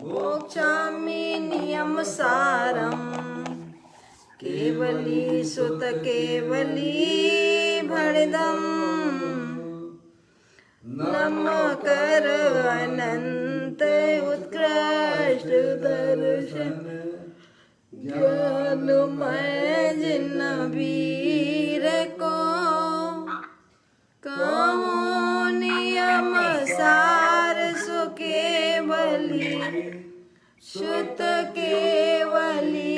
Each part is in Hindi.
मोक्षामि नियमसारम् केवली सुत केवली भणिदम् नमकर अनंत उत्कृष्ट दर्शन ज्ञानमय जिन वीर को कहो नियम सार सुकेवली शुत केवली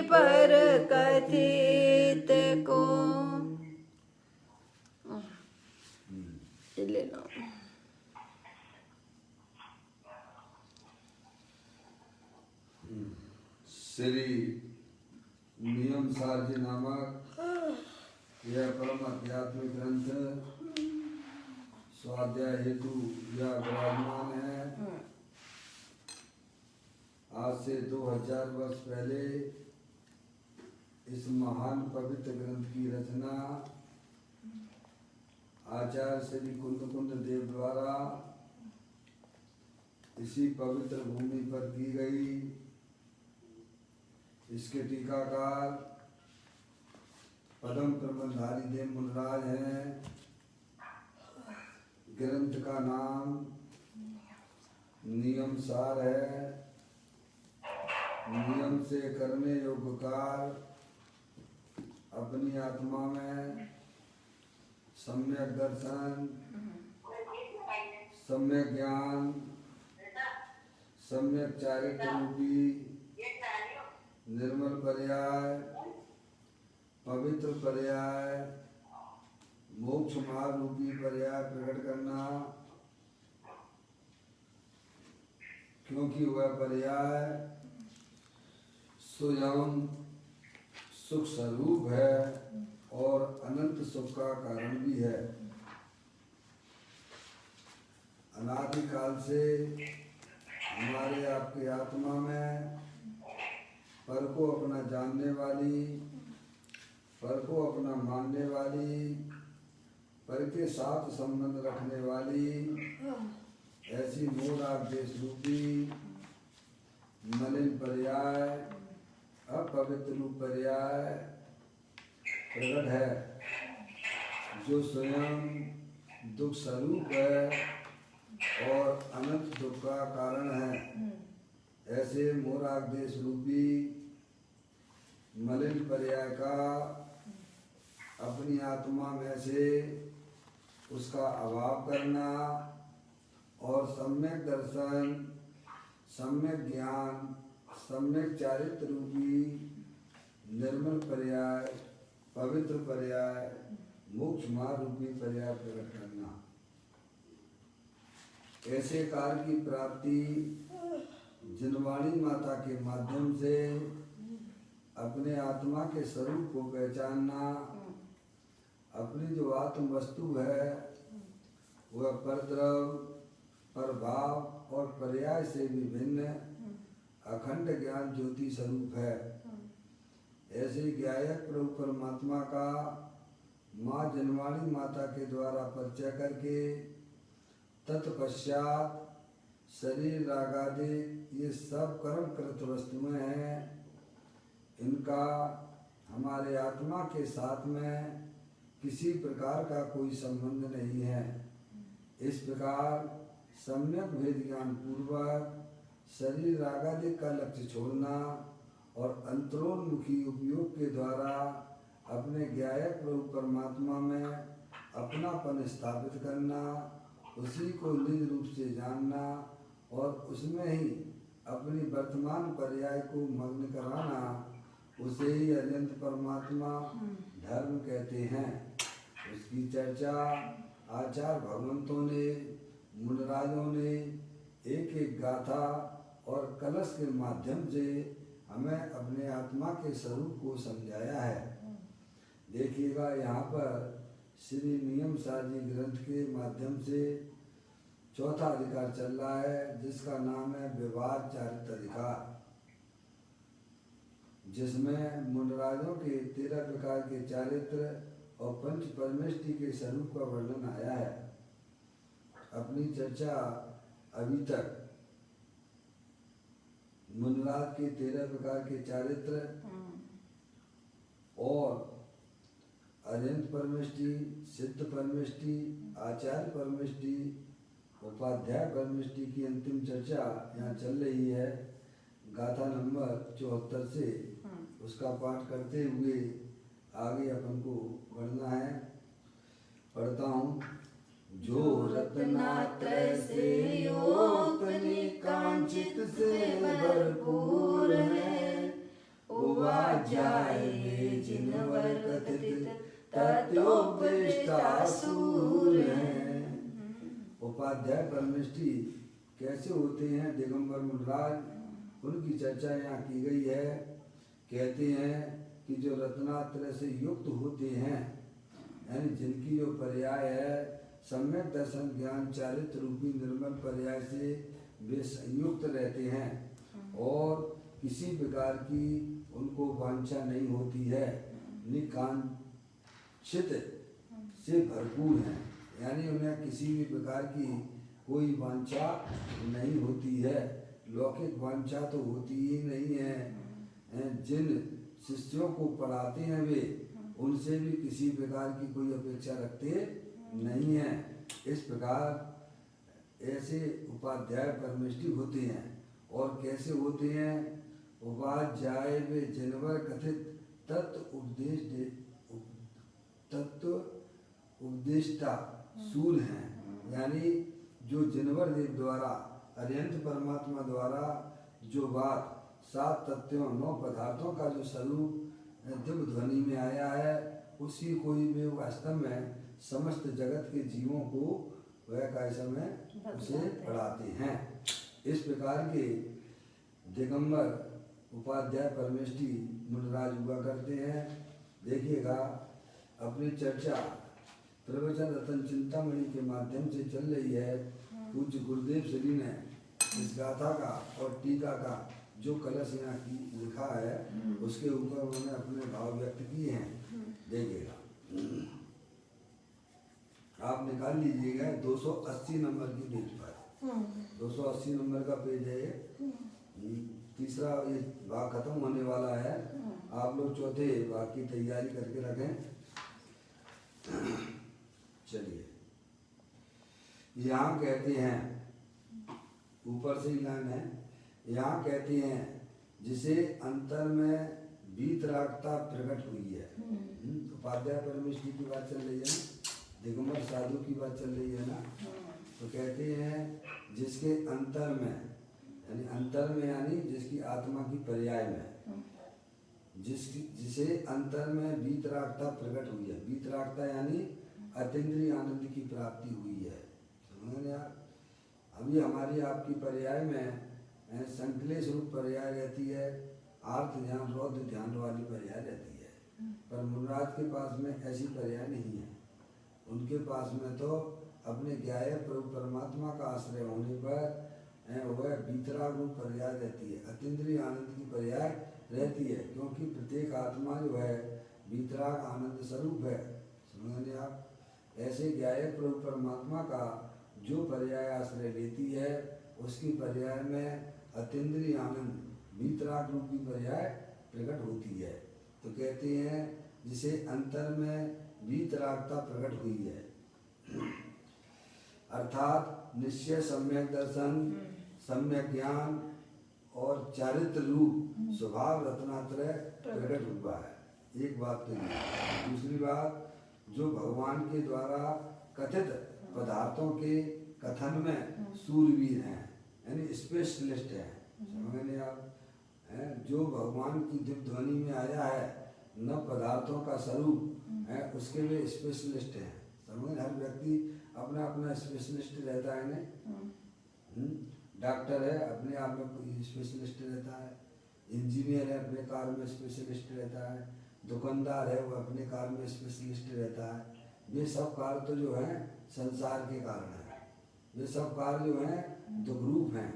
पर कथित को ले लो। श्री नियम सार जी नामक यह परम आध्यात्मिक ग्रंथ स्वाध्याय हेतु यह विराजमान है। आज से 2000 वर्ष पहले इस महान पवित्र ग्रंथ की रचना आचार्य श्री कुंद देव द्वारा इसी पवित्र भूमि पर की गई। इसके टीकाकार पदम प्रबंधधारी देव मुनराज हैं। ग्रंथ का नाम नियम सार है। नियम से करने योग्य कार्य अपनी आत्मा में सम्यक दर्शन, सम्यक ज्ञान, सम्यक चारित्र रूपी निर्मल पर्याय, पवित्र पर्याय, मोक्ष मार्ग रूपी पर्याय प्रकट करना, क्योंकि वह पर्याय स्वयं सुख स्वरूप है और अनंत सुख का कारण भी है। अनादिकाल से हमारे आपके आत्मा में पर को अपना जानने वाली, पर को अपना मानने वाली, पर के साथ संबंध रखने वाली ऐसी मूढ़ादेश रूपी मलिन पर्याय, अपवित्र रूप पर्याय प्रकट है, जो स्वयं दुख स्वरूप है और अनंत दुख का कारण है। ऐसे मोरादेश रूपी मलिन पर्याय का अपनी आत्मा में से उसका अभाव करना और सम्यक दर्शन, सम्यक ज्ञान, सम्यक चारित्र रूपी निर्मल पर्याय, पवित्र पर्याय, मोक्ष मार्ग रूपी पर्याय प्रकट करना। ऐसे कार्य की प्राप्ति जिनवाणी माता के माध्यम से अपने आत्मा के स्वरूप को पहचानना, अपनी जो आत्म वस्तु है वह परद्रव, परभाव और पर्याय से भी भिन्न अखंड ज्ञान ज्योति स्वरूप है। ऐसे ज्ञायक प्रभु परमात्मा का माँ जनवाणी माता के द्वारा परिचय करके तत्पश्चात शरीर रागादि ये सब कर्म कृत वस्तुएं हैं, इनका हमारे आत्मा के साथ में किसी प्रकार का कोई संबंध नहीं है। इस प्रकार सम्यक भेद ज्ञान पूर्वक शरीर रागादि का लक्ष्य छोड़ना और अंतरोन्मुखी उपयोग के द्वारा अपने ज्ञायक प्रभु परमात्मा में अपनापन स्थापित करना, उसी को निज रूप से जानना और उसमें ही अपनी वर्तमान पर्याय को मग्न कराना, उसे ही अनंत परमात्मा धर्म कहते हैं। उसकी चर्चा आचार्य भगवंतों ने, मुनराजों ने एक एक गाथा और कलश के माध्यम से हमें अपने आत्मा के स्वरूप को समझाया है। देखिएगा यहाँ पर श्री नियम सार जी ग्रंथ के माध्यम से चौथा अधिकार चल रहा है, जिसका नाम है विवाद चारित्र अधिकार, जिसमें मुनराजों के 13 प्रकार के चारित्र और पंच परमेष्टि के स्वरूप का वर्णन आया है। अपनी चर्चा अभी तक मुनराज के 13 प्रकार के चारित्र और अरिहंत परमेष्टि, सिद्ध परमेष्टि, आचार्य परमेष्टि, उपाध्याय परमेष्टि की अंतिम चर्चा यहाँ चल रही है। गाथा नंबर 74 से उसका पाठ करते हुए आगे अपन को बढ़ना है। पढ़ता हूँ। जो रत्नात्रय से योग निकांचित से भरपूर है, उवाच जाए वे जिनवर कथित तत्वोपदेष्टासूर हैं। उपाध्याय परमेष्टि कैसे होते हैं दिगंबर मुनराज, उनकी चर्चा यहाँ की गई है। कहते हैं कि जो रत्नात्रय से युक्त होते हैं, यानी जिनकी जो पर्याय है सम्यक दर्शन ज्ञान चारित्र रूपी निर्मल पर्याय से वे संयुक्त रहते हैं और किसी प्रकार की उनको वांछा नहीं होती है, निकांक्षित से भरपूर हैं, यानी उन्हें किसी भी प्रकार की कोई वांछा नहीं होती है। लौकिक वांछा तो होती ही नहीं है। जिन शिष्यों को पढ़ाते हैं वे उनसे भी किसी प्रकार की कोई अपेक्षा रखते नहीं है। इस प्रकार ऐसे उपाध्याय परमेष्टि होते हैं। और कैसे होते हैं? उवाच जाए वे जिनवर कथित तत्व उपदेष्टा सूर हैं, यानी जो जिनवर देव द्वारा अरिहंत परमात्मा द्वारा जो बात 7 तत्वों 9 पदार्थों का जो स्वरूप दिव्य ध्वनि में आया है, उसी को ही वे वास्तव में समस्त जगत के जीवों को वह कैसा में उसे पढ़ाते हैं। इस प्रकार के दिगंबर उपाध्याय परमेष्टि मुनराज हुआ करते हैं। देखिएगा, अपनी चर्चा प्रवचन रतन चिंतामणि के माध्यम से चल रही है। पूज्य गुरुदेव श्री ने इस गाथा का और टीका का जो कलश यहाँ की लिखा है उसके ऊपर उन्होंने अपने भाव व्यक्त किए हैं। देखिएगा, आप निकाल लीजिएगा 280 नंबर की पेज पर। 280 नंबर का पेज है ये। तीसरा ये भाग खत्म होने वाला है। आप लोग चौथे भाग की तैयारी करके रखें। चलिए, यहाँ कहते हैं, ऊपर से ही लाइन है, यहाँ कहते हैं जिसे अंतर में वीतरागता प्रकट हुई है। उपाध्याय परमेष्टि की बात चल रही है ना, दिगंबर साधु की बात चल रही है ना। तो कहते हैं जिसके अंतर में, यानी अंतर में यानी जिसकी आत्मा की पर्याय में, जिसे अंतर में वीतरागता प्रकट हुई है। वीतरागता यानी अतीन्द्रिय आनंद की प्राप्ति हुई है। समझे आप? अभी हमारी आपकी पर्याय में संकलेश रूप पर्याय रहती है, आर्थ ध्यान रौद्र ध्यान वाली पर्याय रहती है। पर मुनराज के पास में ऐसी पर्याय नहीं है। उनके पास में तो अपने ज्ञाय प्रभु परमात्मा का आश्रय होने पर वह वीतराग रूप पर्याय रहती है, अतीन्द्रिय आनंद की पर्याय रहती है, क्योंकि प्रत्येक आत्मा जो है वीतराग आनंद स्वरूप है। समझ लें आप? ऐसे ज्ञाय प्रभु परमात्मा का जो पर्याय आश्रय लेती है उसकी पर्याय में अतीन्द्रिय आनंद वीतराग रूप की पर्याय प्रकट होती है। तो कहते हैं जिसे अंतर में वीतरागता प्रकट हुई है, अर्थात निश्चय सम्यक दर्शन, सम्यक ज्ञान और चारित्र रूप स्वभाव रत्नात्रय प्रकट हुआ है। एक बात तो ये। दूसरी बात, जो भगवान के द्वारा कथित पदार्थों के कथन में सूरवीर हैं, यानी स्पेशलिस्ट हैं। समझ लें आप? जो भगवान की दिव्य ध्वनि में आया है, न पदार्थों का स्वरूप है, उसके वे स्पेशलिस्ट हैं। समझ, हर व्यक्ति अपना अपना स्पेशलिस्ट रहता है ना। डॉक्टर है, अपने आप में कोई स्पेशलिस्ट रहता है। इंजीनियर है, अपने कार में स्पेशलिस्ट रहता है। दुकानदार है, वो अपने कार में स्पेशलिस्ट रहता है। ये सब कार्य तो जो है संसार के कारण है। ये सब कार्य जो हैं दुग्रूप हैं।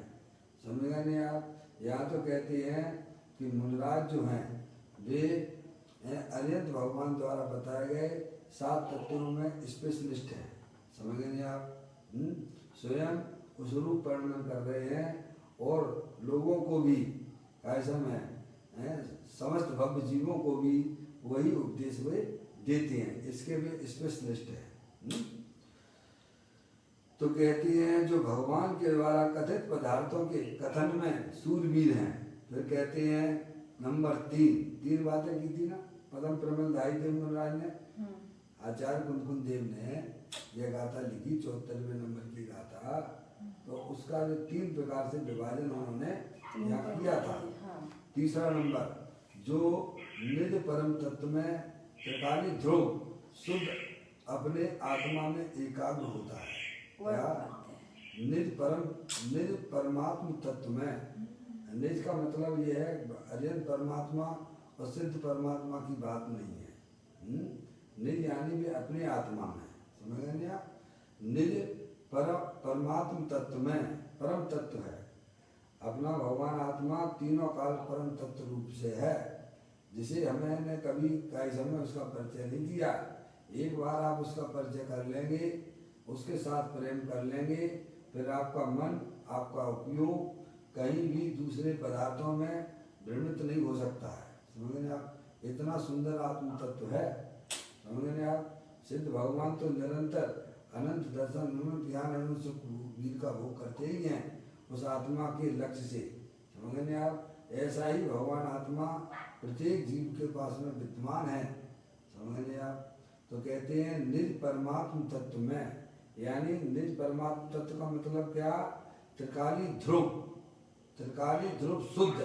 समझेगा नहीं आप? यहाँ तो कहते हैं कि मुनराज जो हैं वे अरिहंत भगवान द्वारा बताए गए 7 तत्वों में स्पेशलिस्ट हैं। समझ गए नहीं आप? स्वयं उस रूप वर्णन कर रहे हैं और लोगों को भी ऐसा में समस्त भव्य जीवों को भी वही उपदेश वे देते हैं, इसके भी स्पेशलिस्ट है। तो कहती हैं जो भगवान के द्वारा कथित पदार्थों के कथन में सूरवीर हैं। फिर कहते हैं नंबर 3 बातें की थी ना पदम प्रबल दाई देव मुनराज ने, आचार्य कुंदकुंद देव ने यह गाथा लिखी 74वें नंबर की गाथा। तो उसका जो 3 प्रकार से विभाजन उन्होंने यहाँ किया था। तीसरा नंबर जो निज परम तत्व में त्रिकाली ध्रुव शुद्ध अपने आत्मा में एकाग्र होता है। क्या निज परमात्म तत्व में, निज का मतलब ये है अजन्य परमात्मा और सिद्ध परमात्मा की बात नहीं है। निज यानी भी अपने आत्मा में, समझ गए आप? निज परमात्म तत्व में परम तत्व है अपना भगवान आत्मा, तीनों काल परम तत्व रूप से है, जिसे हमने कभी कई समय उसका परिचय नहीं किया। एक बार आप उसका परिचय कर लेंगे, उसके साथ प्रेम कर लेंगे, फिर आपका मन, आपका उपयोग कहीं भी दूसरे पदार्थों में भ्रमित नहीं हो सकता है। समझ गए आप? इतना सुंदर आत्म तत्व है। समझ गए आप? सिद्ध भगवान तो निरंतर अनंत दर्शन, अनंत ज्ञान, अनंत सुख वीर का भोग करते ही हैं उस आत्मा के लक्ष्य से। समझ गए आप? ऐसा ही भगवान आत्मा प्रत्येक जीव के पास में विद्यमान है। समझ गए आप? तो कहते हैं निज परमात्म तत्व में, यानी निज परमात्म तत्व का मतलब क्या? त्रिकाली ध्रुव, त्रिकाली ध्रुव शुद्ध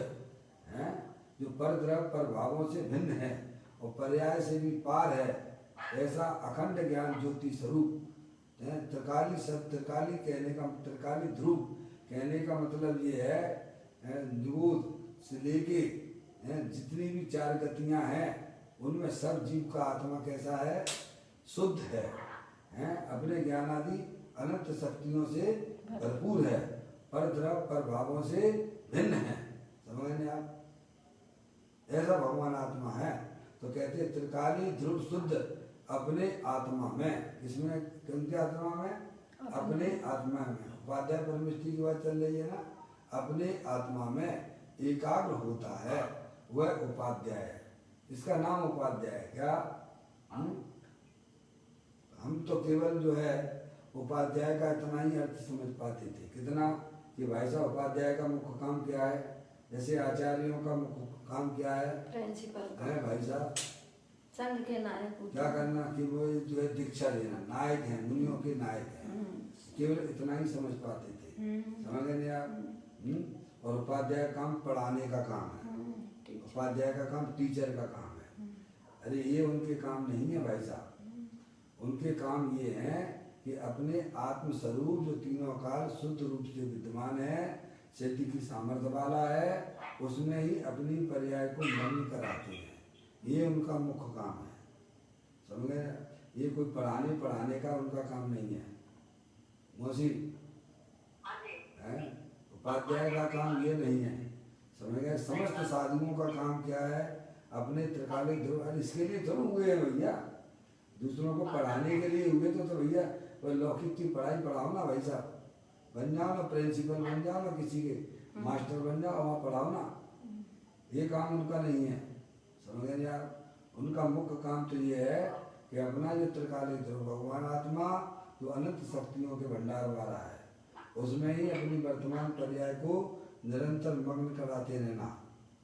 है, जो पर द्रव पर भावों से भिन्न है और पर्याय से भी पार है, ऐसा अखंड ज्ञान ज्योति स्वरूप। त्रिकाली शब्द, त्रिकाली कहने का, त्रिकाली ध्रुव कहने का मतलब ये है निगोद से लेके जितनी भी 4 गतियां हैं उनमें सब जीव का आत्मा कैसा है? शुद्ध है, अपने ज्ञानादि अनंत शक्तियों से भरपूर है, पर द्रव पर भावों से भिन्न है। समझ गए आप? ऐसा भगवान आत्मा है। तो कहते हैं त्रिकाली ध्रुव शुद्ध अपने आत्मा में, किसमें? किनके आत्मा में? अपने आत्मा में। उपाध्याय परमेष्टि की बात चल रही है ना, अपने आत्मा में एकाग्र होता है, वह उपाध्याय है। इसका नाम उपाध्याय है। क्या? हम तो केवल जो है उपाध्याय का इतना ही अर्थ समझ पाते थे। कितना कि भाई साहब उपाध्याय का मुख्य काम क्या है? जैसे आचार्यों का मुख्य काम क्या है? प्रिंसिपल है भाई साहब संघ के नायक क्या करना कि वो जो है दीक्षा देना, नायक हैं, मुनियों के नायक हैं। केवल इतना ही समझ पाते थे। समझ गए आप? और उपाध्याय काम पढ़ाने का काम है, उपाध्याय का काम टीचर का काम है। अरे ये उनके काम नहीं है भाई साहब। उनके काम ये है कि अपने आत्म स्वरूप जो तीनों काल शुद्ध रूप से विद्यमान है, सिद्धि की सामर्थ्य वाला है, उसमें ही अपनी पर्याय को नम्य कराते हैं। ये उनका मुख्य काम है। समझ गए? ये कोई पढ़ाने का उनका काम नहीं है। मौसी है, उपाध्याय का काम ये नहीं है। समझ गए? समस्त साधुओं का काम क्या है? अपने त्रिकालिक ध्रुव, इसके लिए थोड़ा हुए हैं भैया, दूसरों को पढ़ाने के लिए हुए तो भैया कोई लौकिक की पढ़ाई पढ़ाओ ना भाई साहब, बन जाओ ना, प्रिंसिपल बन जाओ ना, किसी के मास्टर बन जाओ, वहाँ पढ़ाओ ना। ये काम उनका नहीं है। समझ गए आप? उनका मुख्य काम तो ये है कि अपना जो त्रिकालिक ध्रुव भगवान आत्मा जो अनंत शक्तियों के भंडार वाला है, उसमें ही अपनी वर्तमान पर्याय को निरंतर मग्न कराते रहना।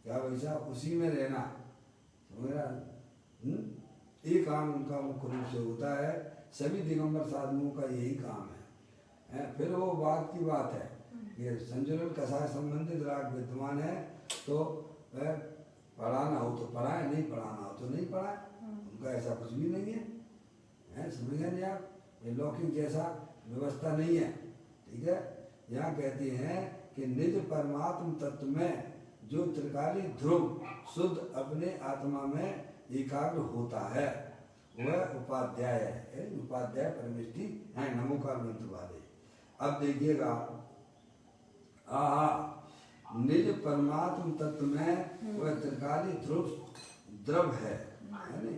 क्या भाई साहब? उसी में रहना। समझ रहा? ये काम उनका मुख्य रूप से होता है। सभी दिगंबर साधुओं का यही काम है। फिर वो बात की बात है कि संजुलन कषाय संबंधित राग विद्यमान है, तो वह पढ़ाना हो तो पढ़ाए, नहीं पढ़ाना हो तो नहीं पढ़ाए। उनका ऐसा कुछ भी नहीं है। समझ गए नहीं आप? ये लौकिक जैसा व्यवस्था नहीं है। ठीक है? यहाँ कहते हैं कि निज परमात्म तत्व में जो त्रिकाली ध्रुव शुद्ध अपने आत्मा में एकाग्र होता है, वह उपाध्याय है। उपाध्याय परमेष्टि है, नमो का मंत्र वाले। अब देखिएगा, निज परमात्म तत्व में वह त्रिकाली ध्रुव द्रव है नहीं?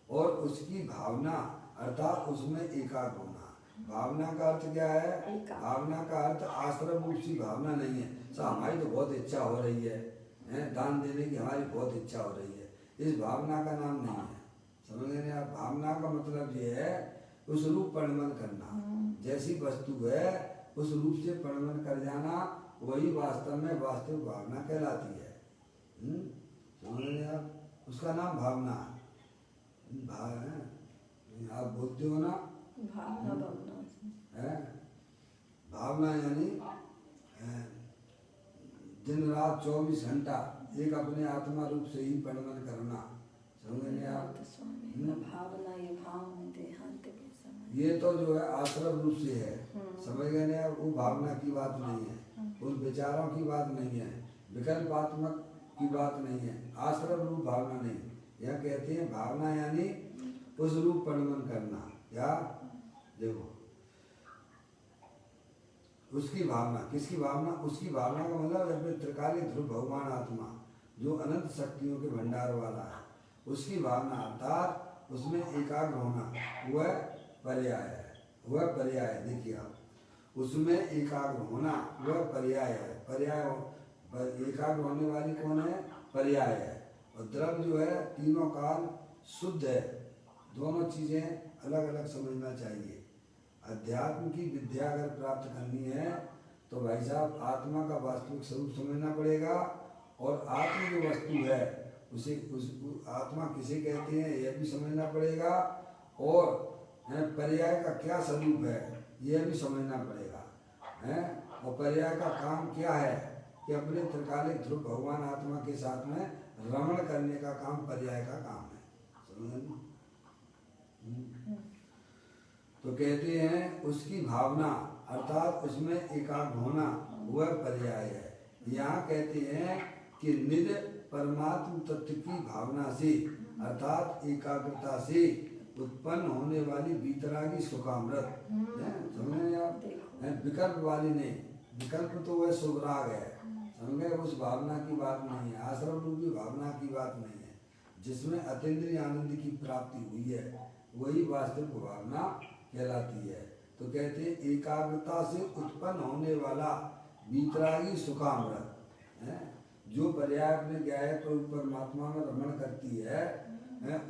और उसकी भावना अर्थात उसमें एकाग्र होना, भावना का अर्थ क्या है? एकाग्र। भावना का अर्थ आश्रम रूप सी भावना नहीं है। हमारी तो बहुत इच्छा हो रही है, दान देने की हमारी बहुत इच्छा हो रही है, इस भावना का नाम नहीं है। समझ गए आप? भावना का मतलब ये है उस रूप परिणमन करना, जैसी वस्तु है उस रूप से परिणमन कर जाना, वही वास्तव में वास्तविक भावना कहलाती है। समझ रहे आप? उसका नाम भावना है। आप बोलते हो ना भावना भावना है? भावना यानी दिन रात 24 घंटा एक अपने आत्मा रूप से ही परिणमन करना। समझेंगे आप? भावना ये भाव में देहांत के समय ये तो जो है आश्रम रूप से है। समझ गए ना? वो भावना की बात नहीं है, उन विचारों की बात नहीं है, विकल्पात्मक की बात नहीं है, आश्रम रूप भावना नहीं। यह कहते हैं भावना यानी उस रूप परिणमन करना। या देखो उसकी भावना, किसकी भावना? उसकी भावना का मतलब अपने त्रिकालीन ध्रुव भगवान आत्मा जो अनंत शक्तियों के भंडार वाला है, उसकी भावना अर्थात उसमें एकाग्र होना, वह पर्याय है। वह पर्याय है। देखिए आप, उसमें एकाग्र होना वह पर्याय है। पर्याय एकाग्र होने वाली कौन है? पर्याय है। और द्रव्य जो है तीनों काल शुद्ध है। दोनों चीजें अलग अलग समझना चाहिए। अध्यात्म की विद्या अगर प्राप्त करनी है तो भाई साहब आत्मा का वास्तविक स्वरूप समझना पड़ेगा, और आत्म जो वस्तु है उसे आत्मा किसे कहते हैं यह भी समझना पड़ेगा, और पर्याय का क्या स्वरूप है यह भी समझना पड़ेगा। और पर्याय का काम क्या है कि अपने त्रिकालिक ध्रुव भगवान आत्मा के साथ में रमण करने का काम पर्याय का काम है। समझ? तो कहते हैं उसकी भावना अर्थात उसमें एकाग्र होना वह पर्याय है। यहाँ कहते हैं कि निज परमात्म तत्व की भावना से अर्थात एकाग्रता से उत्पन्न होने वाली बीतरागी सुखामृत, समझे आप? विकल्प वाली नहीं, विकल्प तो वह सुभराग है। समझे? उस भावना की बात नहीं है, आश्रम रूपी भावना की बात नहीं है, जिसमें अतीन्द्रिय आनंद की प्राप्ति हुई है, वही वास्तविक भावना कहलाती है। तो कहते हैं एकाग्रता से उत्पन्न होने वाला बीतरागी सुखामृत है, जो पर्याय अपने ज्ञाय परमात्मा में रमण करती है,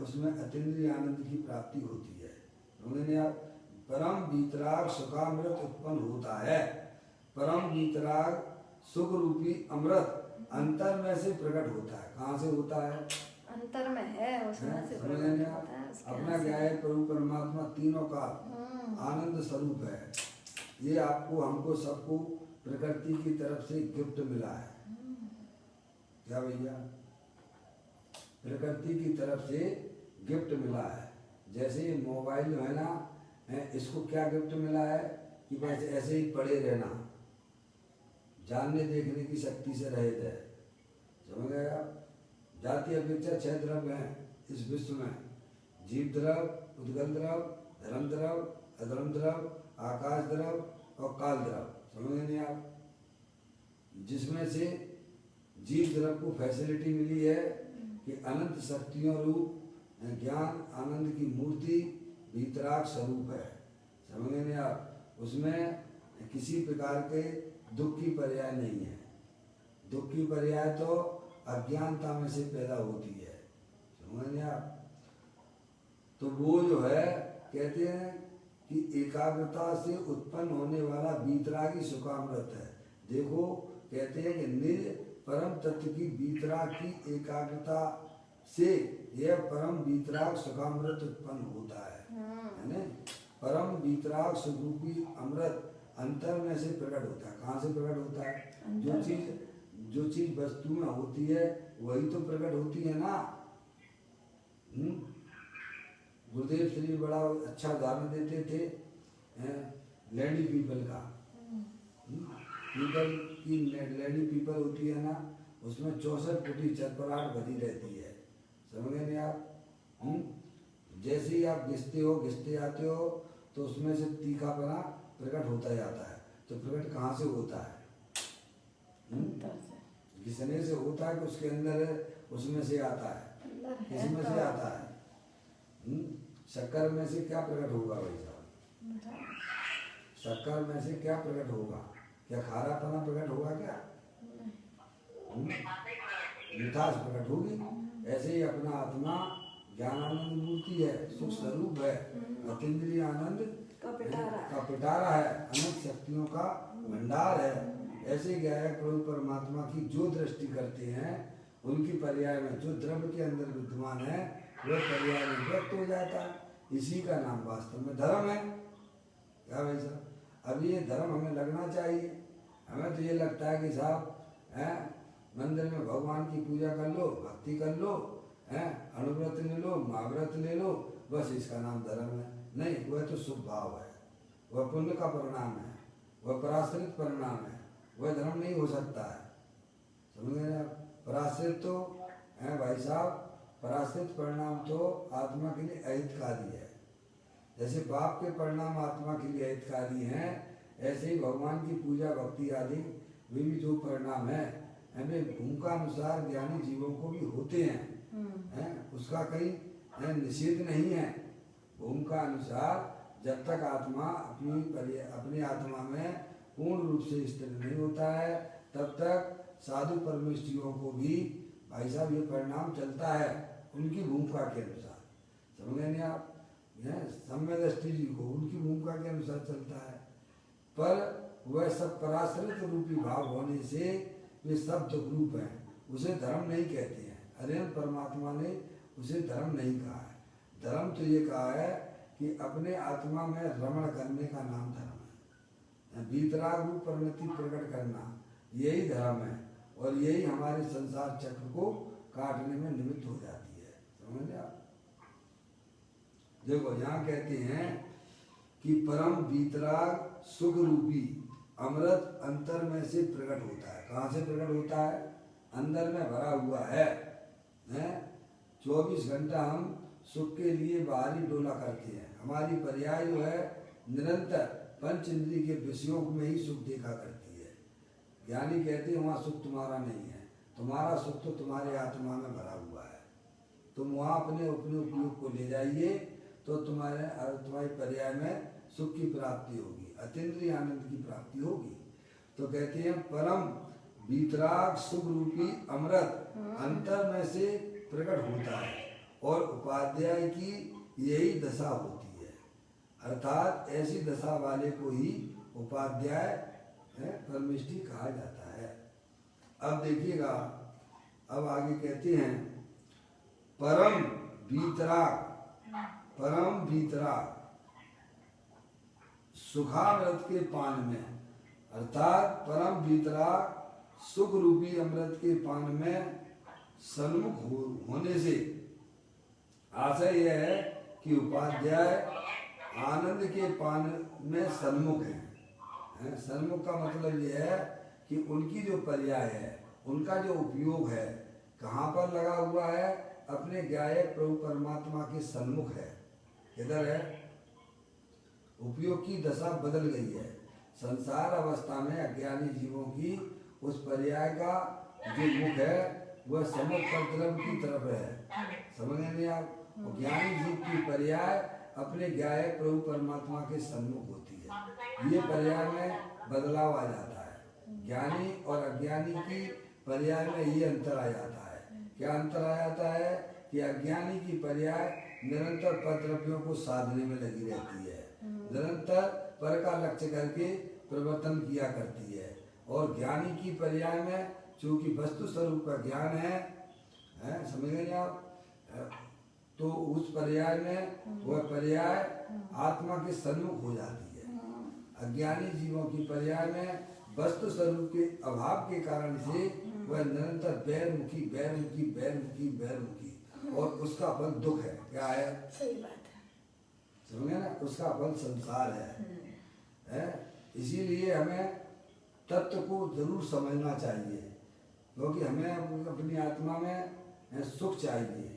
उसमें अतीन्द्रिय आनंद की प्राप्ति होती है। उन्होंने आप परम बीतराग सुखामृत उत्पन्न होता है। परम बीतराग सुख रूपी अमृत अंतर में से प्रकट होता है। कहाँ से होता है? अंतर में है, उसमें से समझ रहे हैं आप? अपना क्या है? प्रभु परमात्मा तीनों का आनंद स्वरूप है। ये आपको हमको सबको प्रकृति की तरफ से गिफ्ट मिला है। क्या भैया? प्रकृति की तरफ से गिफ्ट मिला है। जैसे ये मोबाइल जो है ना, इसको क्या गिफ्ट मिला है कि बस ऐसे ही पड़े रहना, जानने देखने की शक्ति से रहित है। समझ गए आप? जाति अपेक्षा 6 द्रव्य हैं इस विश्व में: जीव द्रव, उद्गल द्रव, धर्म द्रव, अधर्म द्रव, आकाश द्रव और काल द्रव। समझ नहीं आप? जिसमें से जीव द्रव को फैसिलिटी मिली है कि अनंत शक्तियों रूप ज्ञान आनंद की मूर्ति बीतराग स्वरूप है। समझ नहीं आप? उसमें किसी प्रकार के दुख की पर्याय नहीं है। दुख की पर्याय तो अज्ञानता में से पैदा होती है। समझ आप? तो वो जो है कहते हैं कि एकाग्रता से उत्पन्न होने वाला बीतरागी सुखामृत है। देखो कहते हैं कि निज परम तत्व की बीतराग की एकाग्रता से यह परम बीतराग सुखामृत उत्पन्न होता है। परम बीतराग सुखरूपी अमृत अंतर में से प्रकट होता है। कहाँ से प्रकट होता है? जो चीज वस्तु में होती है वही तो प्रकट होती है ना। गुरुदेव श्री बड़ा अच्छा उदाहरण देते थे लेडी पीपल का। पीपल की लेडी पीपल होती है ना, उसमें 64 फुटी चरपराट बधी रहती है। समझ गए आप? जैसे ही आप घिसते आते हो तो उसमें से तीखापना प्रकट होता जाता है। तो प्रकट कहाँ से होता है? घिसने से होता है कि उसके अंदर उसमें से आता है? किसमें से आता है? शक्कर में से क्या प्रकट होगा भाई साहब? शक्कर में से क्या प्रकट होगा? क्या खारापना प्रकट होगा क्या? मिठास प्रकट होगी। ऐसे ही अपना आत्मा ज्ञानानंद मूर्ति है, सुख स्वरूप है, अतीन्द्रिय आनंद का पिटारा है, अनंत शक्तियों का भंडार है। ऐसे गायक प्रभु परमात्मा की जो दृष्टि करते हैं उनकी पर्याय में जो द्रव्य के अंदर विद्यमान है वह पर्याय में व्यक्त हो जाता है। इसी का नाम वास्तव में धर्म है। क्या भाई साहब, अब ये धर्म हमें लगना चाहिए। हमें तो ये लगता है कि साहब मंदिर में भगवान की पूजा कर लो, भक्ति कर लो, अनुव्रत ले लो, महाव्रत ले लो, बस इसका नाम धर्म है। नहीं, वह तो शुभ भाव है, वह पुण्य का परिणाम है, वह पराश्रित परिणाम है, वह धर्म नहीं हो सकता है। समझ गए आप? पराश्रित तो है भाई साहब, पराश्रित परिणाम तो आत्मा के लिए अहितकारी है। जैसे पाप के परिणाम आत्मा के लिए अहितकारी हैं, ऐसे ही भगवान की पूजा भक्ति आदि वे भी जो परिणाम है हमें भूमिकानुसार ज्ञानी जीवों को भी होते हैं, उसका कहीं निषेध नहीं है। भूमिका अनुसार जब तक आत्मा अपनी आत्मा में पूर्ण रूप से स्थिर नहीं होता है तब तक साधु परमेष्ठियों को भी भाई साहब ये परिणाम चलता है उनकी भूमिका के अनुसार। समझ गए नहीं आप? सम्य दृष्टि जी को उनकी भूमिका के अनुसार चलता है, पर वह सब पराश्रित रूपी भाव होने से वे सब दुखरूप हैं, उसे धर्म नहीं कहते हैं। अरे परमात्मा ने उसे धर्म नहीं कहा है। धर्म तो ये कहा है कि अपने आत्मा में रमण करने का नाम धर्म है। वीतराग रूप परिणति प्रकट करना यही धर्म है, और यही हमारे संसार चक्र को काटने में निमित्त हो जाती है। समझ आप? देखो यहाँ कहते हैं कि परम वीतराग सुख रूपी अमृत अंतर में से प्रकट होता है। कहाँ से प्रकट होता है? अंदर में भरा हुआ है। 24 घंटा हम सुख के लिए बाहरी डोला करते हैं। हमारी पर्याय जो है निरंतर पंच इंद्रिय के विषयों में ही सुख देखा करती है। ज्ञानी कहते हैं वहाँ सुख तुम्हारा नहीं है, तुम्हारा सुख तो तुम्हारे आत्मा में भरा हुआ है। तुम वहाँ अपने उपयोग को ले जाइए तो तुम्हारी पर्याय में सुख की प्राप्ति होगी, अतीन्द्रिय आनंद की प्राप्ति होगी। तो कहते हैं परम वीतराग सुख रूपी अमृत अंतर में से प्रकट होता है, और उपाध्याय की यही दशा होती है। अर्थात ऐसी दशा वाले को ही उपाध्याय परमेष्ठी कहा जाता है। अब देखिएगा, अब आगे कहते हैं परम वीतराग सुखामृत के पान में, अर्थात परम वीतराग सुख रूपी अमृत के पान में सन्मुख होने से आशय यह है कि उपाध्याय आनंद के पान में सन्मुख है। सन्मुख का मतलब यह है कि उनकी जो पर्याय है, उनका जो उपयोग है कहाँ पर लगा हुआ है? अपने गायक प्रभु परमात्मा के सन्मुख है। इधर है, उपयोग की दशा बदल गई है। संसार अवस्था में अज्ञानी जीवों की उस पर्याय का जो मुख है वह समुख पर द्रव्य की तरफ है। समझ नहीं आप? ज्ञानी जीव की पर्याय अपने गायक प्रभु परमात्मा के सन्मुख होती है। ये पर्याय में बदलाव आ जाता है। ज्ञानी और अज्ञानी की पर्याय में ये अंतर आ जाता है। क्या अंतर आ जाता है? कि अज्ञानी की पर्याय निरंतर पर द्रव्यों को साधने में लगी रहती है, निरंतर पर का लक्ष्य करके प्रवर्तन किया करती है, और ज्ञानी की पर्याय में चूंकि वस्तु स्वरूप का ज्ञान है, समझ गए आप? तो उस पर्याय में वह पर्याय आत्मा के सन्मुख हो जाती है। अज्ञानी जीवों की पर्याय में वस्तु स्वरूप के अभाव के कारण से वह निरंतर बैरमुखी बैरमुखी बैरमुखी बैरमुखी, और उसका फल दुख है। क्या है? सही बात है। समझे ना? उसका फल संसार है। इसीलिए हमें तत्व को जरूर समझना चाहिए, क्योंकि हमें अपनी आत्मा में सुख चाहिए,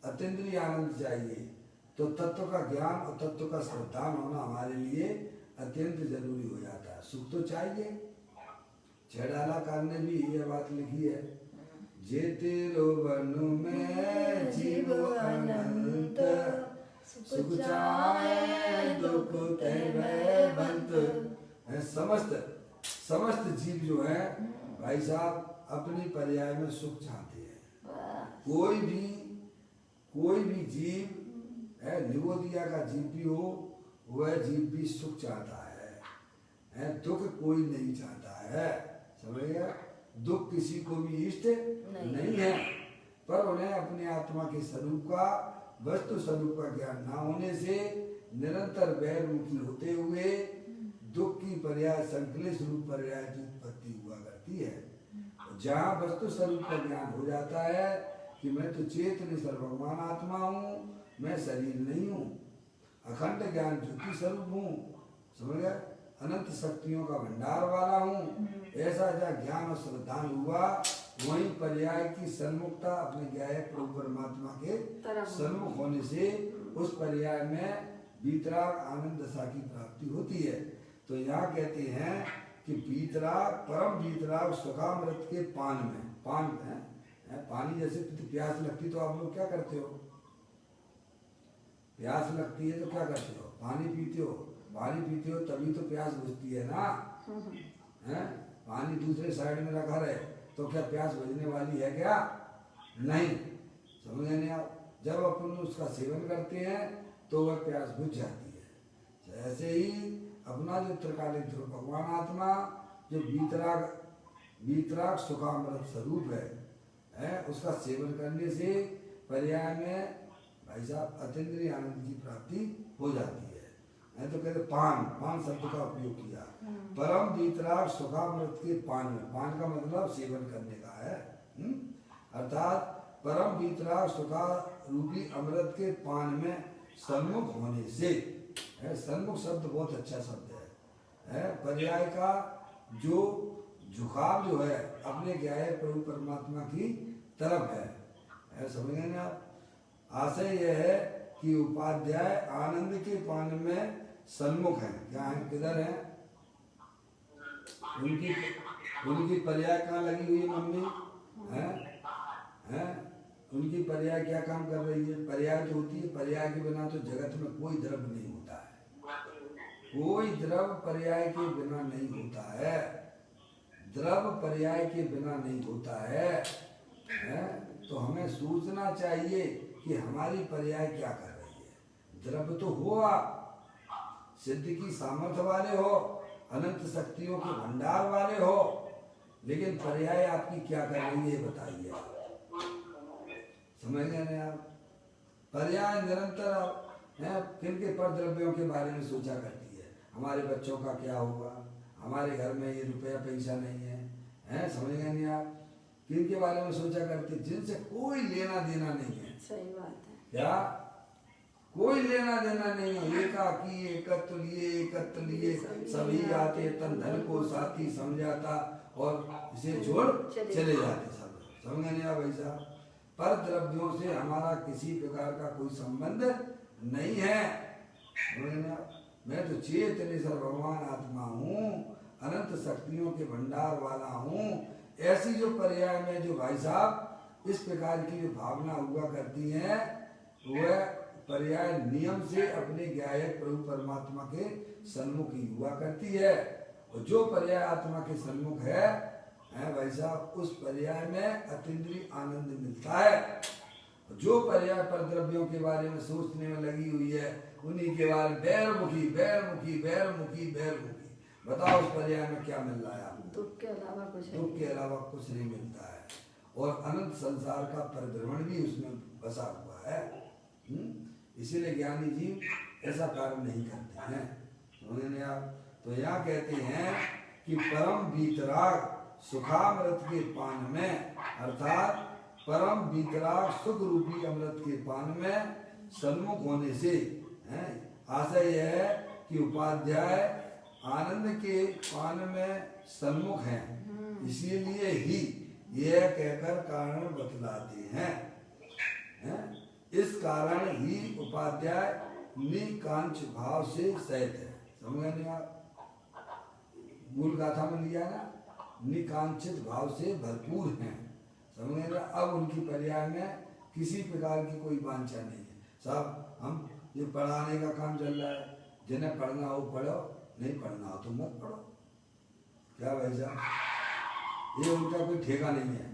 अतीन्द्रिय आनंद चाहिए। तो तत्व का ज्ञान और तत्व का श्रद्धान होना हमारे लिए अत्यंत जरूरी हो जाता है। सुख तो चाहिए। छेड़ालाकार ने भी ये बात लिखी है, जेते वन में जीव अनंत सुख चाहे दुख ते भय बंत। समस्त जीव जो है भाई साहब अपनी पर्याय में सुख चाहते हैं। कोई भी जीव है, निगोदिया का जीव भी हो, वह जीव भी सुख चाहता है, दुख कोई नहीं चाहता है। समझ गया? दुख किसी को भी इष्ट नहीं है, पर उन्हें अपने आत्मा के स्वरूप का, वस्तु स्वरूप का ज्ञान ना होने से निरंतर वैरमुखी होते हुए दुख की पर्याय संकलित रूप पर्याय की उत्पत्ति हुआ करती है। जहाँ वस्तु स्वरूप का ज्ञान हो जाता है कि मैं तो चेतन सर्वभगवान आत्मा हूँ, मैं शरीर नहीं हूँ, अखंड ज्ञान ज्योति स्वरूप हूँ, समझ गया, अनंत शक्तियों का भंडार वाला हूँ, ऐसा जहाँ ज्ञान और श्रद्धान हुआ, वहीं पर्याय की सन्मुखता अपने ज्ञाय प्रभु परमात्मा के सन्मुख होने से उस पर्याय में वीतराग आनंद दशा की प्राप्ति होती है। तो यहाँ कहते हैं कि वीतराग, परम वीतराग सुखामृत के पान में पानी जैसे प्यास लगती तो आप लोग क्या करते हो? प्यास लगती है तो क्या करते हो? पानी पीते हो तभी तो प्यास बुझती है ना। हैं? पानी दूसरे साइड में रखा रहे तो क्या प्यास बुझने वाली है क्या? नहीं। समझ नहीं आप? जब अपन उसका सेवन करते हैं तो वह प्यास बुझ जाती है। तो ऐसे ही अपना जो त्रिकालीन ध्रुव भगवान आत्मा जो वीतराग सुखामृत स्वरूप है, उसका सेवन करने से पर्याय में भाई साहब अतीन्द्रिय आनंद की प्राप्ति हो जाती है। तो कहते पान शब्द का उपयोग किया। परम वीतराग सुखामृत के पान में, पान का मतलब सेवन करने का है, अर्थात परम वीतराग सुखा रूपी अमृत के पान में सन्मुख होने से, सन्मुख शब्द बहुत अच्छा शब्द है। पर्याय का जो झुकाव जो है अपने ज्ञाय प्रभु परमात्मा की तरफ है। समझ गए आप? आशय यह है कि उपाध्याय आनंद के पान में सन्मुख है। क्या है? किधर है? उनकी पर्याय कहाँ लगी हुई है मम्मी? हैं? उनकी पर्याय क्या काम कर रही है? पर्याय जो होती है, पर्याय के बिना तो जगत में कोई द्रव्य नहीं होता है। कोई द्रव्य पर्याय के बिना नहीं होता है। द्रव्य पर्याय के बिना नहीं होता है। तो हमें सोचना चाहिए कि हमारी पर्याय क्या कर रही है। द्रव्य तो हो, आप सिद्ध की सामर्थ्य वाले हो, अनंत शक्तियों के भंडार वाले हो, लेकिन पर्याय आपकी क्या कर रही है बताइए। समझ गए ना आप? पर्याय निरंतर किनके पर द्रव्यों के बारे में सोचा करती है। हमारे बच्चों का क्या होगा, हमारे घर में ये रुपया पैसा नहीं है, समझ गए नहीं आप? किनके बारे में सोचा करती है? जिनसे कोई लेना देना नहीं है। सही बात है। क्या? कोई लेना देना नहीं है। एकाकी एकत्र लिए सभी आते, तन धन को साथी समझाता और इसे छोड़ चले जाते सब। समझ नहीं आ भाई साहब? पर द्रव्यों से हमारा किसी प्रकार का कोई संबंध नहीं है। मैं तो चेतन सर्वभगवान आत्मा हूँ, अनंत शक्तियों के भंडार वाला हूँ। ऐसी जो पर्याय में जो भाई साहब इस प्रकार की जो भावना हुआ करती है, वह पर्याय नियम से अपने ज्ञायक प्रभु परमात्मा के सन्मुख ही हुआ करती है। और जो पर्याय आत्मा के सन्मुख है भाई साहब, उस पर्याय में अतीन्द्रिय आनंद मिलता है। जो पर्याय पर द्रव्यों के बारे में सोचने में लगी हुई है, उन्हीं के बारे में बैरमुखी बताओ उस पर्याय में क्या मिल रहा है आपको? दुख के अलावा कुछ नहीं मिलता है। और अनंत संसार का परिभ्रमण भी उसमें बसा हुआ है। इसीलिए ज्ञानी जीव ऐसा कार्य नहीं करते हैं। उन्होंने आप तो यहाँ कहते हैं कि परम वीतराग सुखामृत के पान में, अर्थात परम वीतराग सुख रूपी अमृत के पान में सन्मुख होने से आशय यह है कि उपाध्याय आनंद के पान में सन्मुख हैं, इसीलिए ही यह कहकर कारण बतलाते हैं। इस कारण ही उपाध्याय निकांच भाव से सहित है। समझ नहीं आप? मूल गाथा में लिया ना, निकांचित भाव से भरपूर हैं। समझ नहीं? अब उनकी पर्याय में किसी प्रकार की कोई वांछा नहीं है। साहब हम ये पढ़ाने का काम चल रहा है। जिन्हें पढ़ना हो पढ़ो, नहीं पढ़ना हो तो मत पढ़ो। क्या भाई साहब, ये उनका कोई ठेका नहीं है।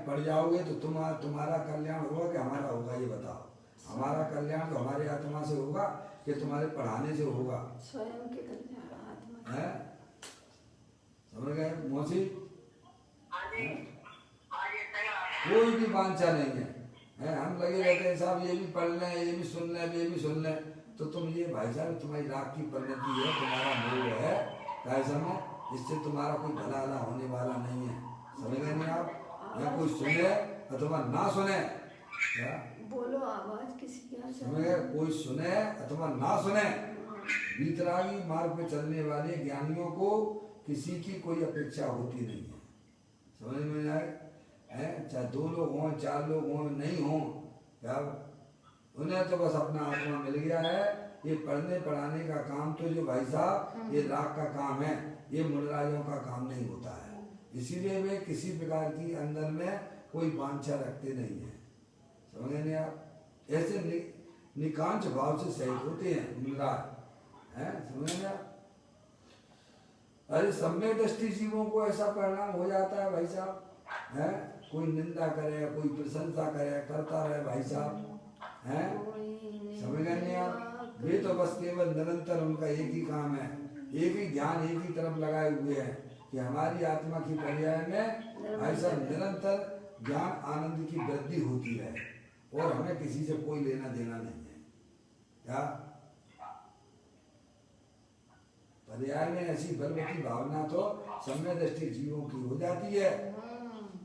पढ़ जाओगे तो तुम्हारा कल्याण होगा कि हमारा होगा, ये बताओ। हमारा कल्याण तो हमारी आत्मा से होगा कि तुम्हारे पढ़ाने से होगा? स्वयं के कल्याण आत्मा है, समझ गए मौसी? कोई भी वांछा नहीं है। हम लगे रहते हैं साहब ये भी पढ़ लें, ये भी सुन लें, ये भी सुन लें। तो तुम ये भाई साहब तुम्हारी राग की परिणति है, तुम्हारा मोह है कैसा में, इससे तुम्हारा कोई भला भला होने वाला नहीं है। समझ गए नहीं आप? या कोई सुने अथवा ना सुने, क्या बोलो आवाज किसी की आ समझ गए? कोई सुने अथवा ना सुने, वीतरागी मार्ग पे चलने वाले ज्ञानियों को किसी की कोई अपेक्षा होती नहीं है। समझ में आए? चाहे 2 लोग हों, 4 लोग हों, नहीं हों, क्या उन्हें तो बस अपना आत्मा मिल गया है। ये पढ़ने पढ़ाने का काम तो जो भाई साहब ये राग का काम है, ये मुंडराजों का काम नहीं होता है। इसीलिए वे किसी प्रकार की अंदर में कोई वांछा रखते नहीं है। समझ नहीं आप? ऐसे निकांच भाव से सहित होते हैं मुंडराज, हैं? समझ नहीं आप? अरे सम्यक दृष्टि जीवों को ऐसा परिणाम हो जाता है भाई साहब, है कोई निंदा करे, कोई प्रशंसा करे, करता रहे भाई साहब, हैं? समझ गए नहीं आप? वे तो बस केवल निरंतर उनका एक ही काम है, एक ही ध्यान एक ही तरफ लगाए हुए हैं कि हमारी आत्मा की पर्याय में ऐसा निरंतर ज्ञान आनंद की वृद्धि होती है और हमें किसी से कोई लेना देना नहीं है। क्या पर्याय में ऐसी बलवती भावना तो सम्य दृष्टि जीवों की हो जाती है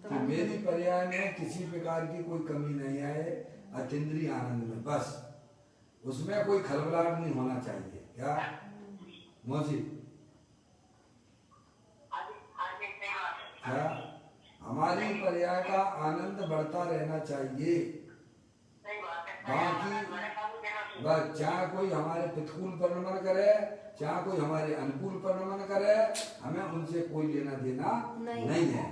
कि मेरी पर्याय में किसी प्रकार की कोई कमी नहीं आए अतीन्द्रिय आनंद में, बस उसमें कोई खलबलाहट नहीं होना चाहिए। क्या मौसी? क्या हमारी पर्याय का आनंद बढ़ता रहना चाहिए। बाकी बस चाहे कोई हमारे प्रतिकूल परिणमन करे, चाहे कोई हमारे अनुकूल परिणमन करे, हमें उनसे कोई लेना देना नहीं है।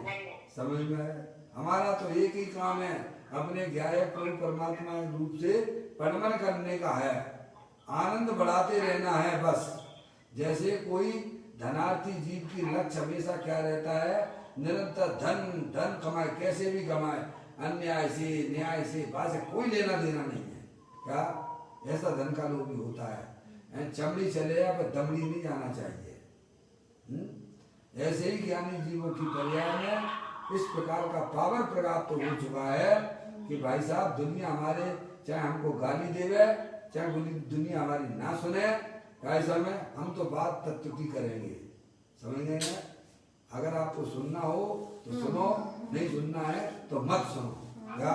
समझ में? हमारा तो एक ही काम है, अपने ज्ञायक परमात्मा रूप से परिणमन करने का है, आनंद बढ़ाते रहना है बस। जैसे कोई धनार्थी जीव की लक्ष्य हमेशा क्या रहता है, निरंतर धन धन कमाए, कैसे भी कमाए, अन्याय से न्याय से बात से कोई लेना देना नहीं है। क्या ऐसा धन का लोभ भी होता है, चमड़ी चले या पर दमड़ी नहीं जाना चाहिए। ऐसे ही ज्ञानी जीवों की पर्याय में इस प्रकार का पावर प्राप्त हो चुका है कि भाई साहब दुनिया हमारे चाहे हमको गाली देवे, चाहे दुनिया हमारी ना सुने, ऐसा में हम तो बात तत्व की करेंगे। समझ गए ना? अगर आपको सुनना हो तो सुनो, नहीं सुनना है तो मत सुनो। क्या